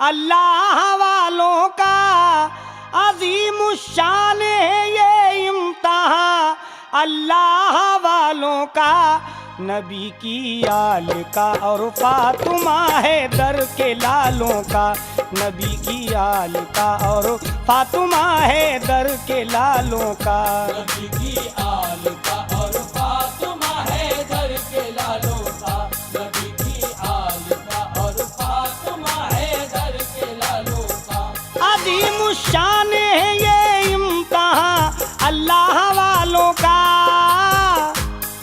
अल्लाह वालों का अजीम शान है ये इम्तिहान, अल्लाह वालों का नबी की आल का और फातिमा है दर के लालों का, नबी की आल का और फातिमा है दर के लालों का, नबी की आल का और फातिमा है दर के लालों का, नबी की आल का और फातिमा है दर के लालों का। अजीम शान है ये इम्तिहान अल्लाह वालों का,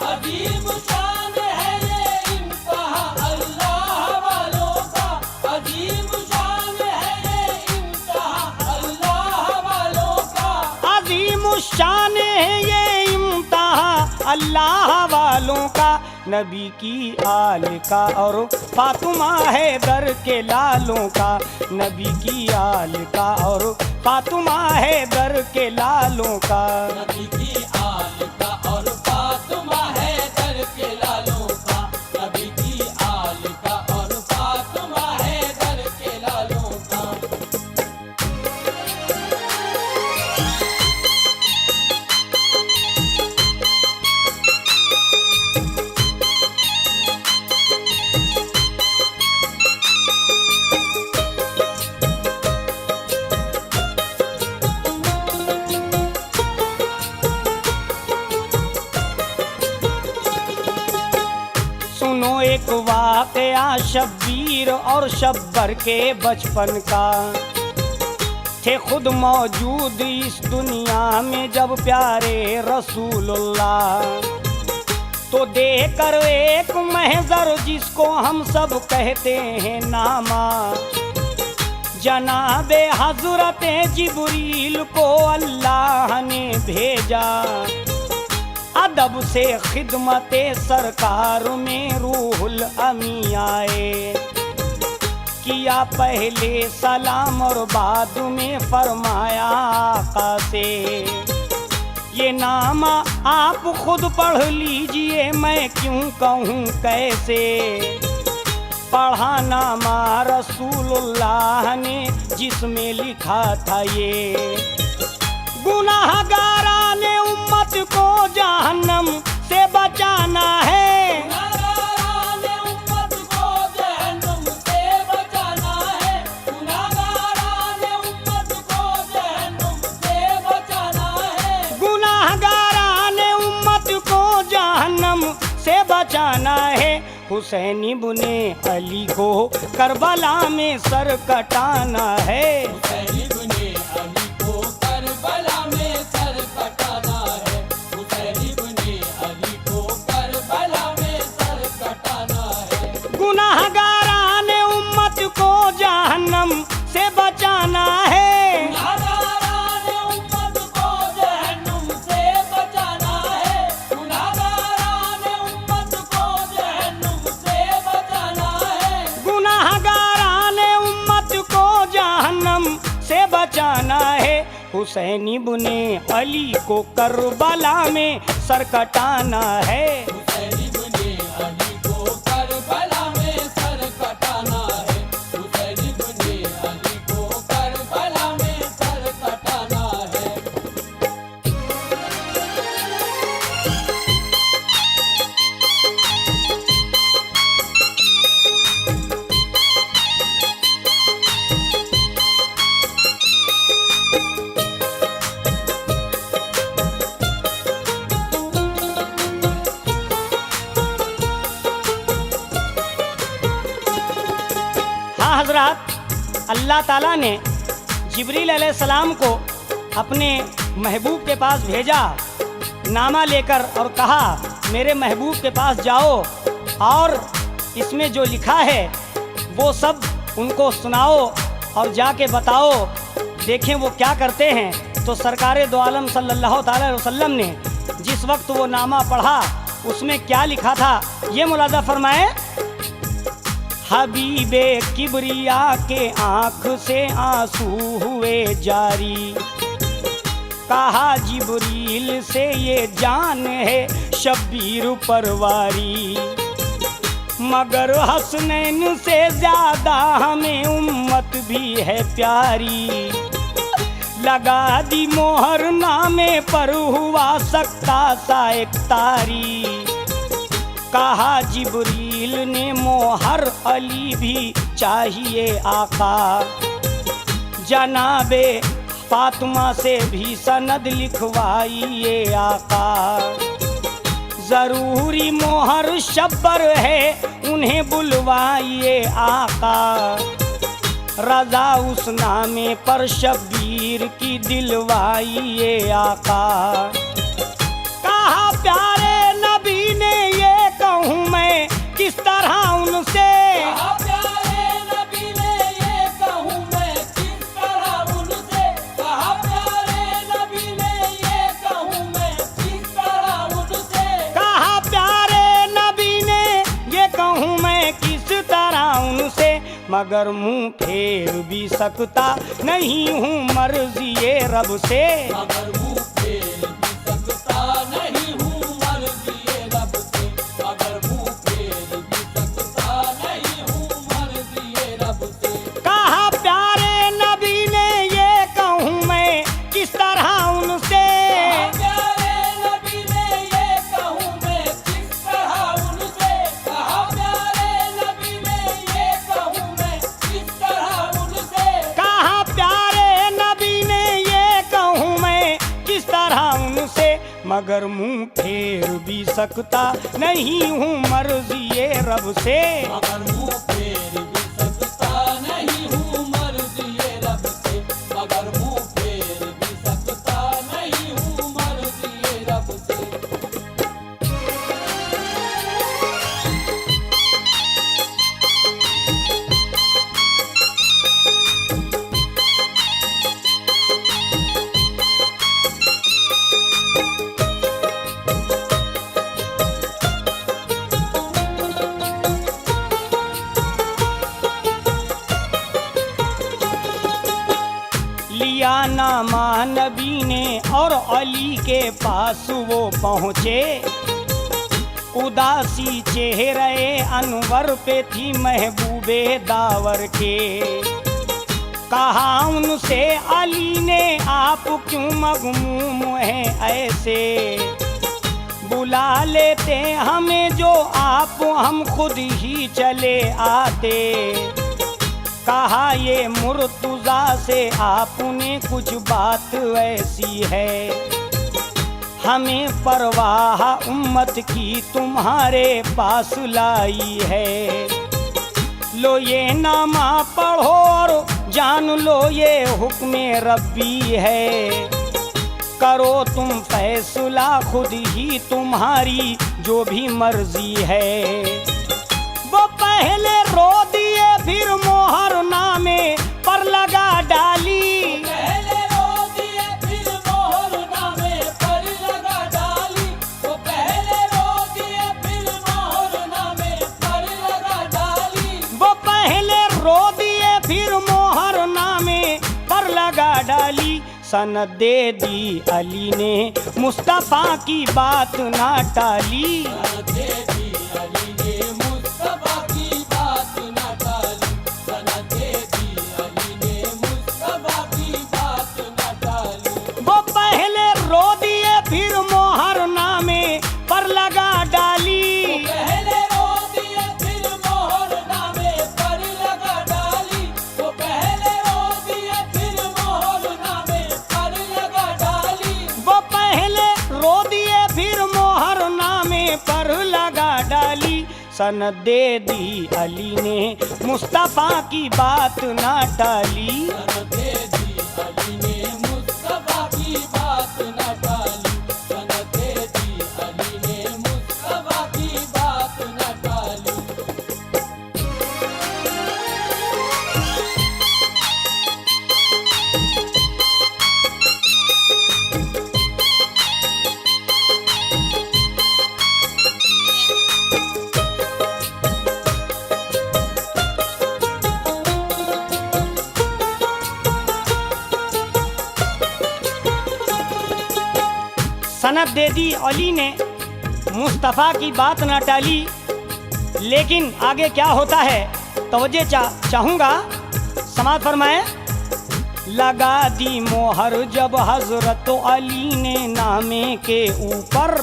अजीम शान है ये इम्तिहान अल्लाह वालों का, अजीम शान है ये इम्तिहान अल्लाह वालों का, अजीम शान है ये इम्तिहान अल्लाह वालों का, नबी की आल का और फातिमा है दर के लालों का, नबी की आल का और फातिमा है दर के लालों का, नबी की आल का और फातिमा है दर के लालों का, नबी की आल का और फातिमा है दर के लालों का। सुनो एक वाकया शब्बीर और शब्बर के बचपन का, थे खुद मौजूद इस दुनिया में जब प्यारे रसूलुल्लाह, तो देकर एक महजर जिसको हम सब कहते हैं नामा, जनाबे हजरत जिब्रील को अल्लाह ने भेजा, अदब से खिदमते सरकार में रूहुल अमी आए, किया पहले सलाम और बाद में फरमाया आका से, ये नामा आप खुद पढ़ लीजिए मैं क्यों कहूँ कैसे, पढ़ा नामा रसूलुल्लाह ने जिसमें लिखा था ये, गुनाहगाराने उम्मत को जहन्नम से बचाना है, गुनाहगाराने उम्मत को जहन्नम से बचाना है, गुनाहगाराने उम्मत को जहन्नम से बचाना है, गुनाहगाराने उम्मत को जहन्नम से बचाना है, हुसैन इब्ने अली को करबला में सर कटाना है, हुसैन इब्ने अली को करबला में सर कटाना है, हुसैन इब्ने अली को करबला में सर कटाना है, गुनाहगाराने उम्मत को जहन्नम से बचाना है, गुनाहगाराने उम्मत को जहन्नम से बचाना है, गुनाहगाराने उम्मत को जहन्नम से बचाना है, गुनाहगाराने उम्मत को जहन्नम से बचाना है, हुसैन इब्ने अली को करबला में सर कटाना है, हुसैन इब्ने अली को करबला में सर कटाना है, हुसैन इब्ने अली को करबला में सर कटाना है। हाँ हजरत, अल्लाह ताला ने जिब्रील अलैहिस्सलाम को अपने महबूब के पास भेजा नामा लेकर और कहा मेरे महबूब के पास जाओ और इसमें जो लिखा है वो सब उनको सुनाओ और जाके बताओ, देखें वो क्या करते हैं। तो सरकार दो आलम सल्लल्लाहु ताला अलैहि वसल्लम ने जिस वक्त वो नामा पढ़ा उसमें क्या लिखा था ये मुलाजा फरमाए, हबीबे किबरिया के आँख से आंसू हुए जारी, कहा जिब्रील से ये जान है शब्बीर परवारी, मगर हसनैन से ज्यादा हमें उम्मत भी है प्यारी। लगा दी मोहर नामे पर हुआ सकता सा एक तारी। कहा जिब्रील ने मोहर अली भी चाहिए आका। जनाबे फातिमा से भी सनद लिखवाइए आका। जरूरी मोहर शब्बर है उन्हें बुलवाइए आका। रजा उस नामे पर शब्बीर की दिलवाइए आका। कहा प्यारे नबी ने ये कहूँ मैं किस तरह उनसे। कहा प्यारे नबी ने ये कहूँ मैं किस तरह उनसे। कहा प्यारे नबी ने ये कहूँ मैं किस तरह उनसे। कहा प्यारे नबी ने ये कहूँ मैं किस तरह उनसे। मगर मुँह फेर भी सकता नहीं हूँ मर्ज़िए रब से। मगर मुँह फेर भी सकता नहीं हूँ मर्ज़िए रब से। मगर मुँह फेर भी सकता नहीं हूँ मर्ज़िए रब से। कहा प्यारे नबी ने ये कहूँ मैं किस तरह उनसे। कहा प्यारे नबी ने ये कहूँ मैं किस तरह उनसे। कहा प्यारे नबी ने ये कहूँ मैं किस तरह उनसे। कहा प्यारे नबी ने ये कहूँ मैं किस तरह उनसे। मगर मुँह फेर भी सकता नहीं हूँ मर्ज़िए रब से। मगर मुँह फेर भी सकता नहीं हूँ मर्ज़िए रब से। मगर मुँह फेर भी सकता नहीं हूँ मर्ज़िए रब से। लिया नामा नबी ने और अली के पास वो पहुँचे। उदासी चेहरे अनवर पे थी महबूबे दावर के। कहा उनसे अली ने आप क्यों मगमूम हैं ऐसे। बुला लेते हमें जो आप हम खुद ही चले आते। कहा ये मुर्तुज़ा से आपने कुछ बात ऐसी है। हमें परवाह उम्मत की तुम्हारे पास लाई है। लो ये नामा पढ़ो और जान लो ये हुक्म रब्बी है। करो तुम फैसला खुद ही तुम्हारी जो भी मर्जी है। वो पहले रो दिए फिर मोहर नामे पर लगा डाली। पहले रो दिए फिर मोहर नामे पर लगा डाली। वो पहले रो दिए फिर मोहर नामे पर लगा डाली। वो पहले रो दिए फिर मोहर नामे पर लगा डाली। सनद दे दी अली ने मुस्तफ़ा की बात ना टाली। सनद दे दी अली ने मुस्तफ़ा की बात न टाली। सनद दे दी अली ने मुस्तफ़ा की बात न टाली। वो पहले रो दिए फिर मोहर नामे पर लगा डाली। पहले रो दिए फिर मोहर नामे पर लगा डाली। वो पहले रो दिए फिर मोहर नामे पर लगा डाली। वो पहले रो दिए फिर मोहर नामे पर लगा डाली। सनद दे दी अली ने मुस्तफ़ा की बात ना टाली। सनद दे दी अली ने मुस्तफ़ा की बात न टाली। सनद दे दी अली ने मुस्तफ़ा की बात न टाली। सनद दे दी अली ने मुस्तफ़ा की बात ना टाली। लेकिन आगे क्या होता है तवज्जो चाहूँगा, समाज फरमाए। लगा दी मोहर जब हजरत अली ने नामे के ऊपर,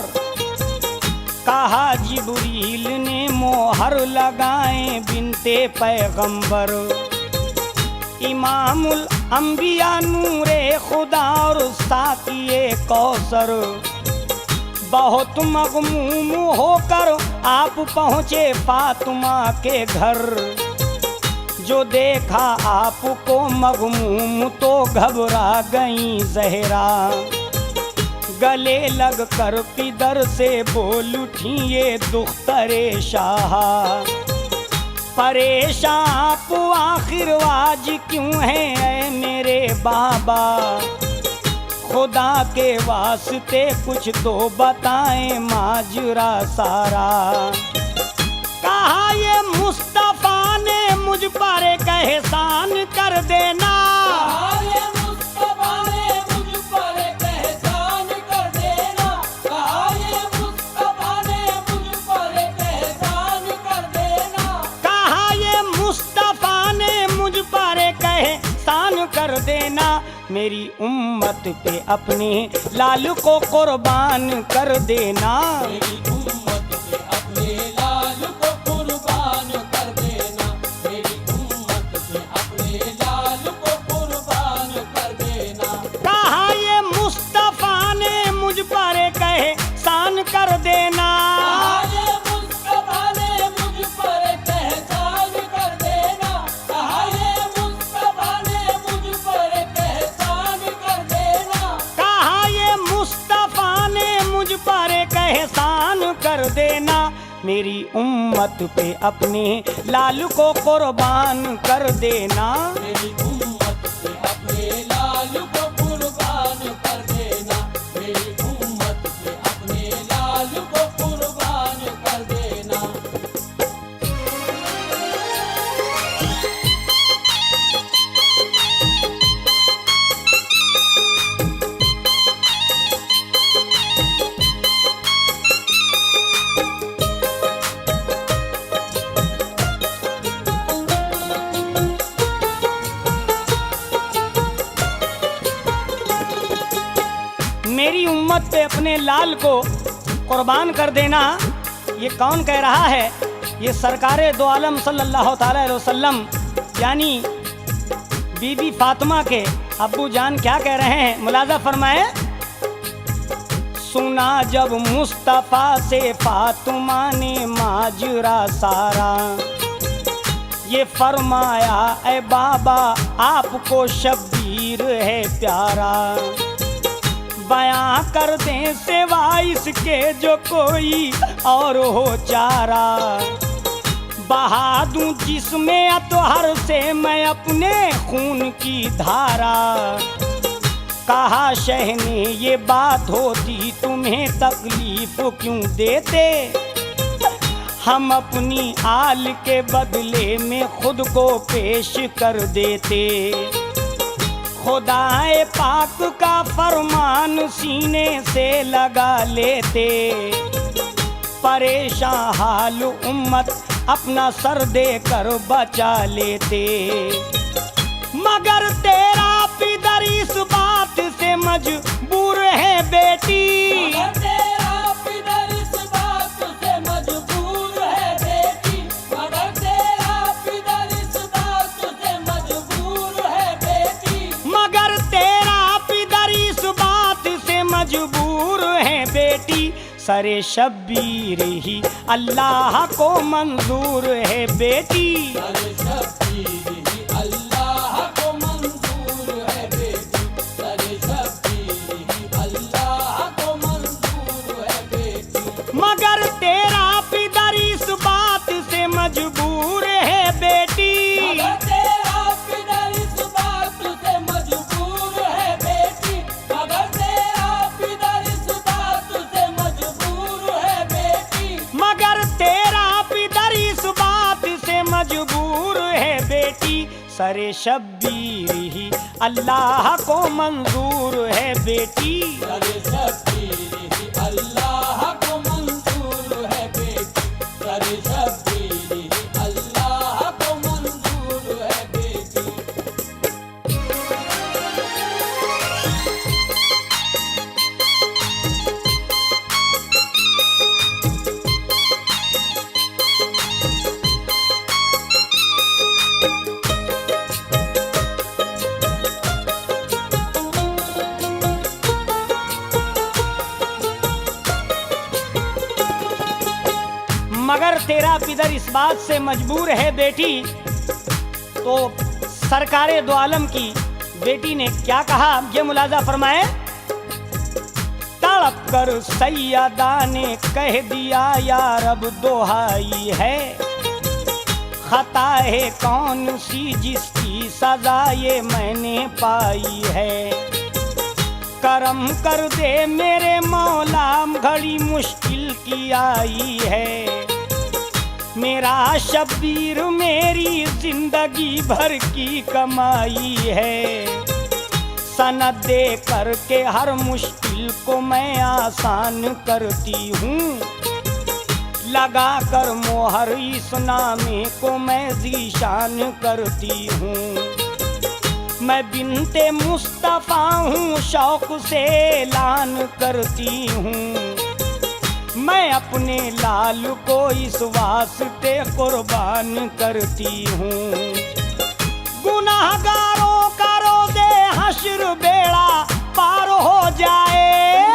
कहा जिब्रील ने मोहर लगाए बिनते पैगंबर। इमामुल अंबिया नूरे खुदा और साकिए कौसर, बहुत मगमूम होकर आप पहुँचे फातिमा के घर। जो देखा आपको मगमूम तो घबरा गई जहरा, गले लग कर पिदर से बोल उठी ये दुख्तरे शाह। परेशान आप आखिर आज क्यों हैं ऐ मेरे बाबा, खुदा के वास्ते कुछ तो बताएं माजरा सारा। कहा ये मुस्तफा ने मुझ पर एक एहसान कर देना, कहा ये मुस्तफा ने मुझ पर एक एहसान कर देना, कहा ये मुस्तफा ने मुझ पर एक एहसान कर देना, कहा ये मुस्तफा ने मुझ पर एक एहसान कर देना। मेरी उम्मत पे अपने लाल को कुर्बान कर देना। मेरी उम्मत पे अपने लाल को कुर्बान कर देना, मेरी उम्मत पे अपने लाल को कुर्बान कर देना। कहा ये मुस्तफा ने मुझ पर एक एहसान कर देना, कहा ये मुस्तफा ने मुझ पर एक एहसान कर देना, कहा ये मुस्तफा ने मुझ पर एक एहसान कर देना, कहा ये मुस्तफा ने मुझ पर एक एहसान कर देना। मेरी उम्मत पे अपने लाल को कुर्बान कर देना। मेरी उम्मत पे अपने लाल को कुर्बान कर देना, मेरी उम्मत पे अपने लाल को कुर्बान कर देना। मेरी उम्मत पे अपने लाल को कुर्बान कर देना, ये कौन कह रहा है? ये सरकारे दो आलम सल्लल्लाहु ताला अलैहि वसल्लम यानी बीबी फातिमा के अब्बू जान क्या कह रहे हैं, मुलाजा फरमाए। सुना जब मुस्तफ़ा से फातिमा ने माजरा सारा, ये फरमाया ए बाबा आपको शब्बीर है प्यारा। बयां कर दें सिवा इसके जो कोई और हो चारा, बहा दूं जिसमें अतहर से मैं अपने खून की धारा। कहा शह ने ये बात होती तुम्हें तकलीफ क्यों देते, हम अपनी आल के बदले में खुद को पेश कर देते। खुदाए पाक का फरमान सीने से लगा लेते, परेशान हाल उम्मत अपना सर दे कर बचा लेते। मगर तेरा पिदर इस बात से मजबूर है बेटी, मगर तेरा पिदर इस बात से मजबूर है बेटी, मगर तेरा पिदर इस बात से मजबूर है बेटी, मगर तेरा पिदर इस बात से मजबूर है बेटी। सरे शब्बीर ही अल्लाह को मंजूर है बेटी। सरे शब्बीर ही अल्लाह को मंजूर है बेटी, सरे शब्बीर ही अल्लाह को मंजूर है बेटी। मगर तेरा पिदर इस बात से मजबूर है बेटी, मगर तेरा पिदर इस बात से मजबूर है बेटी, मगर तेरा पिदर इस बात से मजबूर है बेटी, मगर तेरा पिदर इस बात से मजबूर है बेटी। सरे शब्बीर ही अल्लाह को मंजूर है बेटी। सरे शब्बीर ही अल्लाह को मंजूर है बेटी, सरे शब्बीर मगर तेरा पितर इस बात से मजबूर है बेटी। तो सरकारे दो आलम की बेटी ने क्या कहा, ये मुलाजा फरमाए। तड़प कर सैयदा ने कह दिया यार अब दोहाई है, खता है कौन सी जिसकी सजा ये मैंने पाई है। करम कर दे मेरे मौला घड़ी मुश्किल की आई है, मेरा शब्बीर मेरी जिंदगी भर की कमाई है। सनद दे करके हर मुश्किल को मैं आसान करती हूँ, लगा कर मोहर इस नामे को मैं ज़ीशान करती हूँ। मैं बिनते मुस्तफ़ा हूँ शौक से ऐलान करती हूँ, मैं अपने लाल को इस वास्ते कुर्बान करती हूँ। गुनाहगारों का रोज़े हश्र बेड़ा पार हो जाए,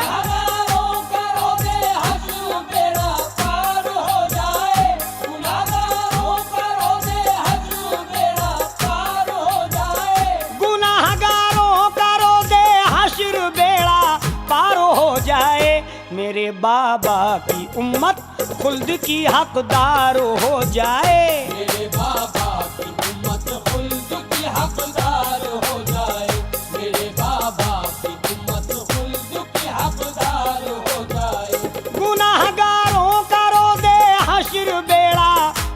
गुनाहगारों का रोज़े हश्र बेड़ा पार हो जाए, गुनाहगारों का रोज़े हश्र बेड़ा पार हो जाए, गुनाहगारों का रोज़े हश्र बेड़ा पार हो जाए। मेरे बाबा की उम्मत खुल्द की हकदार हो जाए, मेरे बाबा की उम्मत खुल्द की हकदार हो जाए, मेरे बाबा की उम्मत खुल्द की हकदार हो जाए। गुनाहगारों का रोज़े हश्र बेड़ा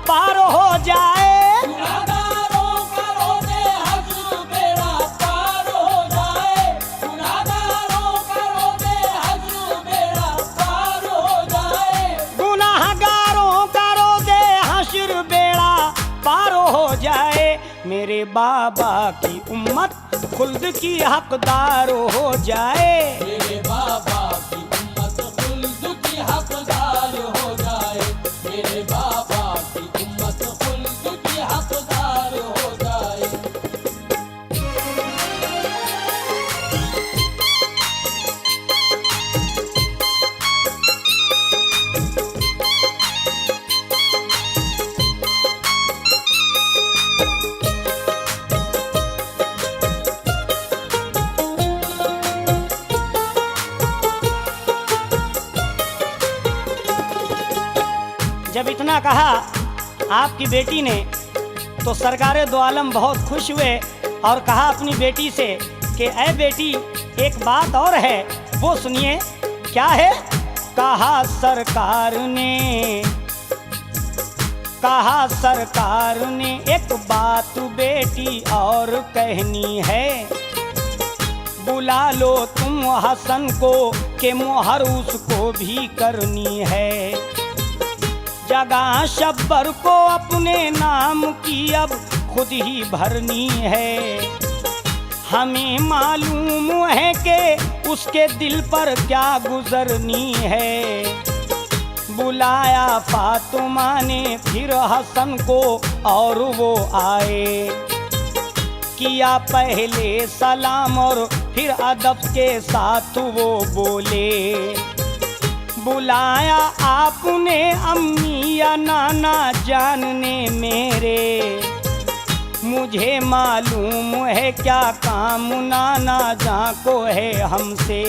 पार हो जाए, गुनाहगारों का रोज़े हश्र बेड़ा पार हो जाए, गुनाहगारों का रोज़े हश्र बेड़ा पार हो जाए, गुनाहगारों का रोज़े हश्र बेड़ा पार हो जाए। मेरे बाबा की उम्मत खुल्द की हकदार हो जाए, मेरे बाबा की उम्मत खुल्द की हकदार हो जाए, मेरे बाबा की उम्मत खुल्द की हकदार हो जाए। जब इतना कहा आपकी बेटी ने तो सरकारे दो आलम बहुत खुश हुए और कहा अपनी बेटी से कि ऐ बेटी एक बात और है, वो सुनिए। क्या है? कहा सरकार ने एक बात बेटी और कहनी है, बुला लो तुम हसन को के मोहर उसको भी करनी है। जगह शब्बर को अपने नाम की अब खुद ही भरनी है, हमें मालूम है कि उसके दिल पर क्या गुजरनी है। बुलाया फातिमा ने फिर हसन को और वो आए, किया पहले सलाम और फिर अदब के साथ वो बोले। बुलाया आपने अम्मी या नाना जानने मेरे, मुझे मालूम है क्या काम नाना जान को है हमसे।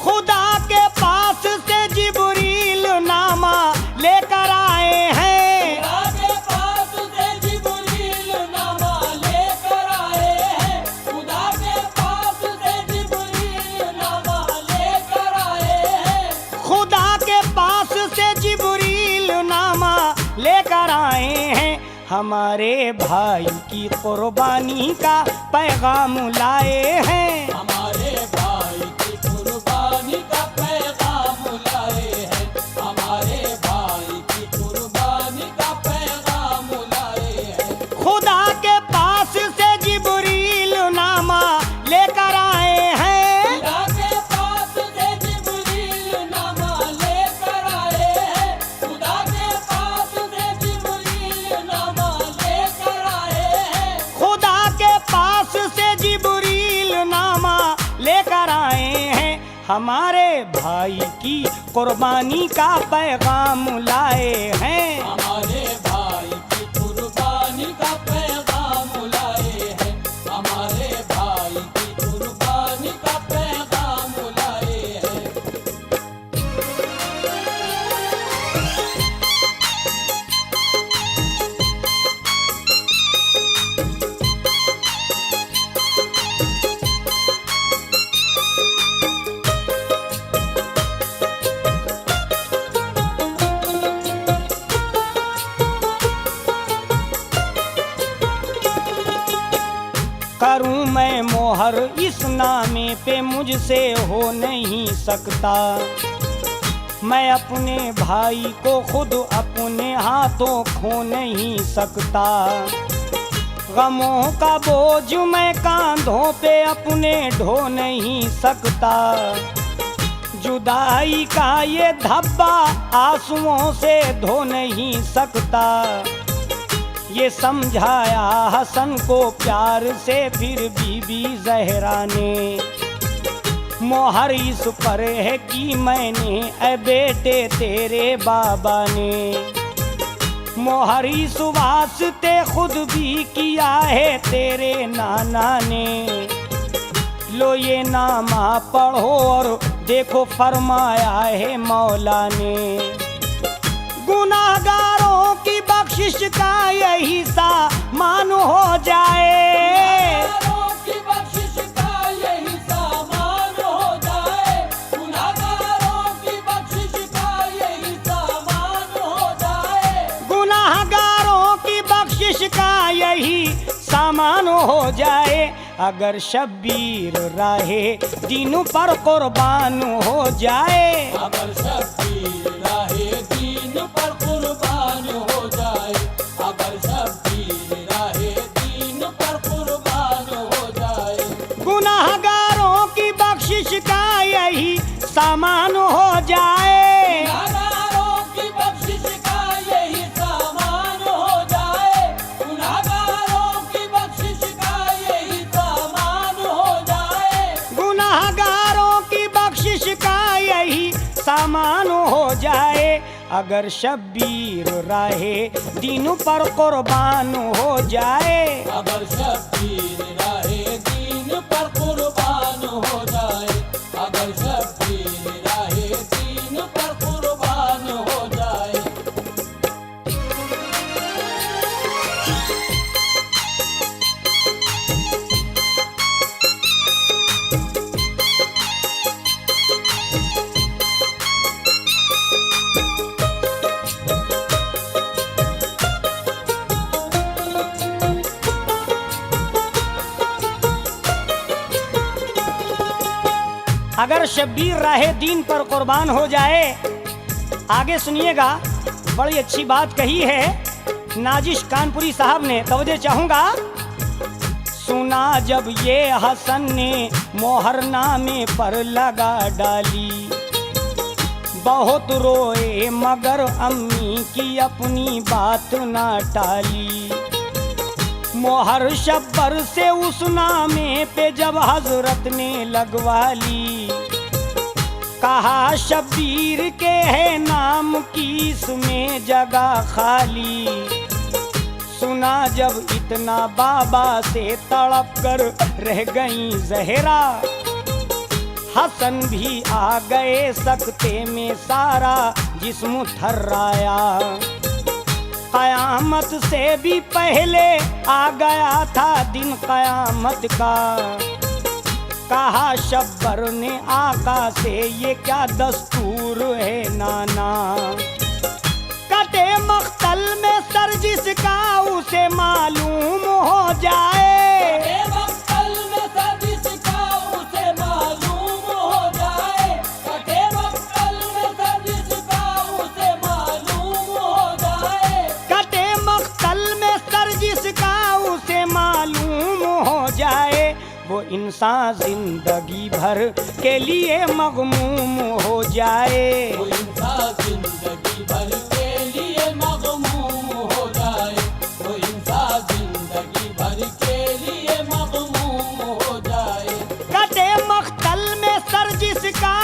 खुदा के पास से जिब्रील नामा लेकर आए हैं, खुदा के पास से जिब्रील नामा लेकर आए हैं, खुदा के पास से जिब्रील नामा लेकर आए हैं, खुदा के पास से जिब्रील नामा लेकर आए हैं। हमारे भाई की कुर्बानी का पैगाम लाए हैं, हमारे भाई की कुर्बानी का पैगाम लाए हैं, हमारे भाई की कुर्बानी का पैगाम लाए हैं। खुदा के पास से जिब्रील नामा लेकर आए हैं, खुदा के पास से जिब्रील नामा लेकर आए हैं, खुदा के पास से जिब्रील नामा लेकर आए हैं, खुदा के पास से जिब्रील नामा लेकर आए हैं। हमारे भाई की कुर्बानी का पैगाम लाए हैं। हमारे भाई की कुर्बानी का पैगाम लाए हैं। हमारे भाई की कुर्बानी का पैगाम लाए हैं। करूं मैं मोहर इस नामे पे मुझसे हो नहीं सकता। मैं अपने भाई को खुद अपने हाथों खो नहीं सकता। गमों का बोझ मैं कांधों पे अपने ढो नहीं सकता। जुदाई का ये धब्बा आंसुओं से धो नहीं सकता। ये समझाया हसन को प्यार से फिर बीबी जहरा ने। मोहर इस पर है कि मैंने ए बेटे तेरे बाबा ने। मोहर इस वास्ते खुद भी किया है तेरे नाना ने। लो ये नामा पढ़ो और देखो फरमाया है मौला ने। गुनाहगारों की बख्शिश का यही सामान हो जाए। गुनाहगारों की बख्शिश का यही सामान हो जाए। गुनाहगारों की बख्शिश का यही सामान हो जाए। गुनाहगारों की बख्शिश का यही सामान हो जाए। अगर शब्बीर राहे दीन पर कुर्बान हो जाए। अगर शब्बीर राहे दीन पर कुर्बान हो जाए। अगर शब्बीर राहे दीन पर कुर्बान हो जाए। गुनाहगारों की बख्शिश का यही सामान हो जाए। गुनाहगारों की बख्शिश का यही सामान हो जाए। गुनाहगारों की बख्शिश का यही सामान हो जाए। गुनाहगारों की बख्शिश का यही सामान हो जाए। अगर शब्बीर राहे दीन पर कुर्बान हो जाए। अगर शब्बीर राहे दीन पर कुर्बान हो जाए। अगर शब्बीर राहे दीन पर कुर्बान हो जाए। अगर शब्बीर राहे दीन पर कुर्बान हो जाए। आगे सुनिएगा, बड़ी अच्छी बात कही है नाजिश कानपुरी साहब ने, तवज्जो चाहूंगा। सुना जब ये हसन ने मोहर नामे पर लगा डाली। बहुत रोए मगर अम्मी की अपनी बात ना टाली। मोहर शब्बर से उस नामे पे जब हजरत ने लगवा ली। कहा शब्बीर के है नाम की इसमें जगह खाली। सुना जब इतना बाबा से तड़प कर रह गई जहरा। हसन भी आ गए सकते में सारा जिस्म थर्राया। कयामत से भी पहले आ गया था दिन कयामत का। कहा शब्बर ने आका से ये क्या दस्तूर है नाना। कटे मख्तल में सर जिसका उसे मालूम हो जाए। कटे मख्तल में सर जिसका उसे मालूम हो जाए। कटे मख्तल में सर जिसका उसे मालूम हो जाए। कटे मख्तल में सर जिसका उसे मालूम हो जाए। वो इंसान जिंदगी भर के लिए मगमूम हो जाए। वो इंसान जिंदगी भर के लिए मगमूम हो जाए। वो इंसान जिंदगी भर के लिए मगमूम हो जाए। कटे मख्तल में सर जिसका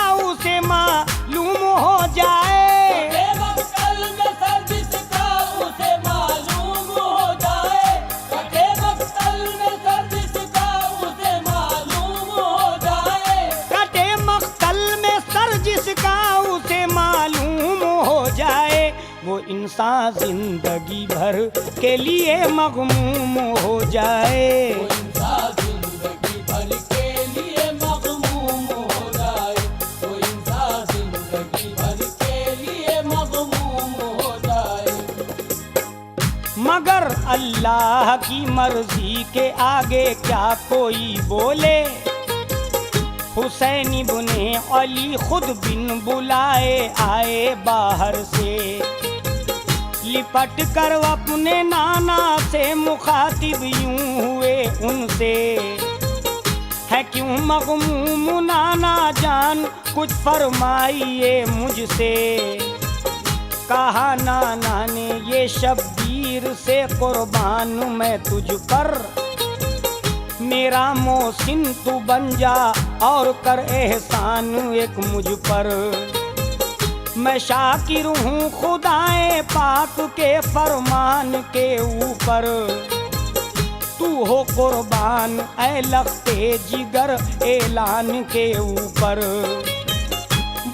वो इंसान जिंदगी भर के लिए मगमूम हो जाए। वो इंसान जिंदगी भर के लिए मगमूम हो जाए, वो इंसान जिंदगी भर के लिए मगमूम हो जाए। मगर अल्लाह की मर्जी के आगे क्या कोई बोले। हुसैन इब्ने अली खुद बिन बुलाए आए बाहर से, लिपट कर अपने नाना से मुखातिब यूं हुए उनसे। है क्यों मगमूम नाना जान, कुछ फरमाइए मुझसे। कहा नाना ने ये शब्बीर से कुर्बान मैं तुझ पर, मेरा मोहसिन तू बन जा और कर एहसान एक मुझ पर। मैं शाकिर हूँ खुदाए पाक के फरमान के ऊपर, तू हो कुर्बान ऐ लख्ते जिगर ऐलान के ऊपर।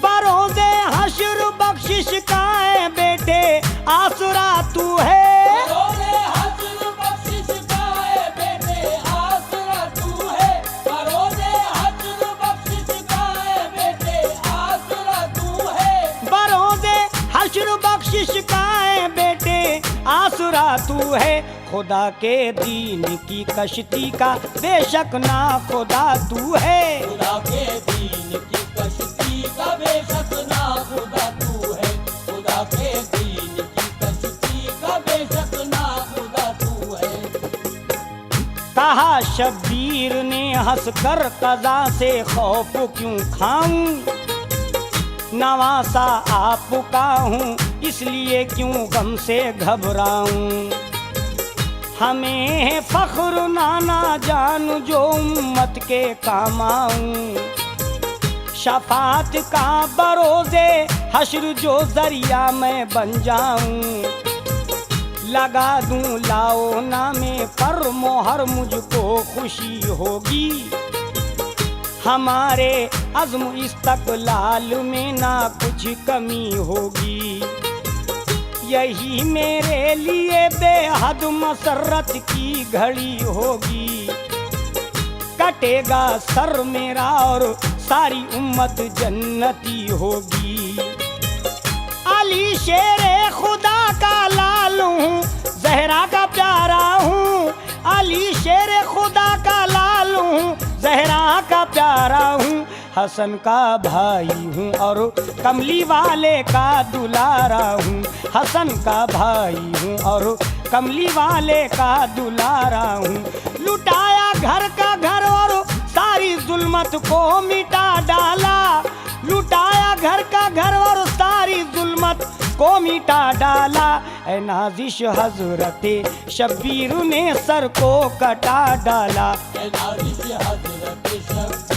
बरोज़े हश्र बख्शिश का है बेटे आसरा तू है। बरोज़े हश्र बख्शिश का है बेटे आसरा तू है, बरोज़े हश्र बख्शिश का है बेटे आसरा तू है। बरोज़े हश्र बख्शिश का है बेटे आसरा तू है। खुदा के दीन की कश्ती का बेशक ना खुदा तू है। खुदा के दीन की कश्ती का बेशक ना खुदा तू है, खुदा के दीन की कश्ती का बेशक ना खुदा तू है। कहा शब्बीर ने हंसकर कज़ा से खौफ क्यों खाऊं। नवासा आपका हूँ इसलिए क्यों गम से घबराऊं। हमें है फख्र नाना जान जो उम्मत के काम आऊं। शफात का बरोज़े हश्र जो जरिया मैं बन जाऊं। लगा दूं लाओ नामे पर मोहर मुझको खुशी होगी। हमारे अज़्म इस्तक़लाल में ना कुछ कमी होगी। यही मेरे लिए बेहद मसरत की घड़ी होगी। कटेगा सर मेरा और सारी उम्मत जन्नती होगी। अली शेरे खुदा का लाल हूँ, ज़हरा का प्यारा हूँ। अली शेरे खुदा का लाल हूँ, ज़हरा का प्यारा हूँ। हसन का भाई हूँ और कमली वाले का दुलारा हूँ। हसन का भाई हूँ और कमली वाले का दुलारा हूँ। लुटाया घर का घर और सारी जुल्मत को मिटा डाला। लुटाया घर का घर और सारी जुल्मत को मिटा डाला। ऐ नाजिश हजरते शब्बीर ने सर को कटा डाला। ऐ नाजिश हजरते शब्बीर